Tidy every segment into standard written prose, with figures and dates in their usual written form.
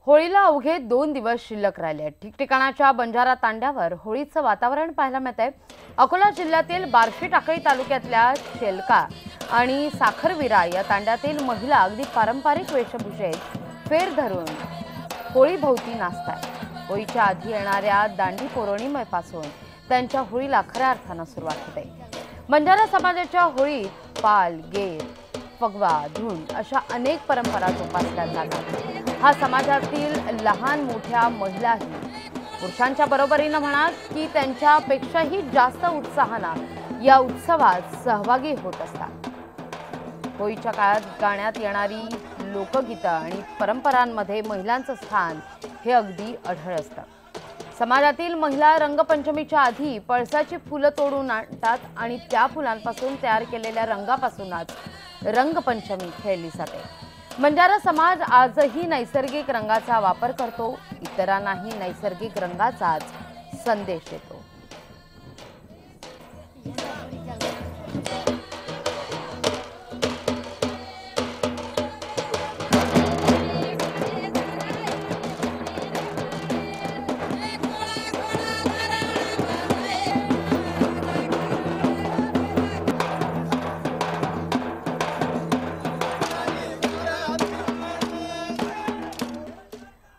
होळीला अवघे 2 दिवस शिल्लक राहिले आहेत। ठिकठिकाणाच्या बंजारा तांड्यावर होळीचं वातावरण पाहायला मिळतंय। अकोला जिल्ह्यातील बार्शी टाकळी तालुक्यातल्या शेलका आणि साखरविरा या तांड्यातील महिला अगदी पारंपरिक वेशभूषेत फेर धरून होळी भोवती नाचतात। होळीच्या आधी येणाऱ्या दांडी पौर्णिमेपासून त्यांच्या होळीला खऱ्या अर्थाने सुरुवात होते। बंजारा समाजाच्या होळीत पाल, गेर, फगवा, धुंड अशा अनेक परंपरा जोपासल्या जातात। हा समाजातील लहान मोठ्या महिलाही पुरुषांच्या बरोबरीने म्हणा की त्यांच्यापेक्षाही जास्त उत्साहाने या उत्सवात सहभागी होत असतात। होळीच्या काळात गाण्यात येणारी लोकगीतं आणि परंपरांमध्ये महिलांचं स्थान हे अगदी अढळ असतं। समाजातील महिला रंगपंचमीच्या आधी पळसाची फुलं तोडून आणतात आणि त्या फुलांपासून तयार केलेल्या रंगापासूनच रंगपंचमी खेळली जाते। बंजारा समाज आजही नैसर्गिक रंगाचा वापर करतो, इतरांनाही नैसर्गिक रंगाचाच संदेश देतो।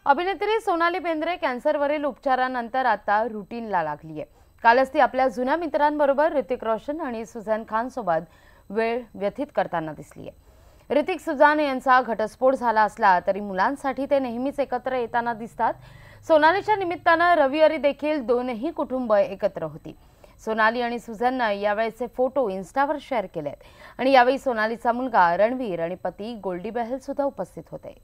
अभिनेत्री सोनाली बेंद्रे कॅन्सरवरील उपचारानंतर आता रुटीनला लागली आहे। कालच ती आपल्या जुन्या मित्रांबरोबर ऋतिक रोशन आणि सुझैन खान सोबत वेळ व्यतीत करताना दिसली आहे। ऋतिक सुझैन यांचा घटस्फोट झाला असला तरी मुलांसाठी ते नेहमीच एकत्र येताना दिसतात। सोनालीच्या निमित्ताने रविवारी देखील दोनही कुटुंब एकत्र होती। सोनाली आणि सुझैनने यावेळीचे फोटो इन्स्टावर शेअर केलेत आणि यावेळी सोनालीचा मुलगा रणवीर आणि पती गोल्डी बहल सुद्धा उपस्थित होते।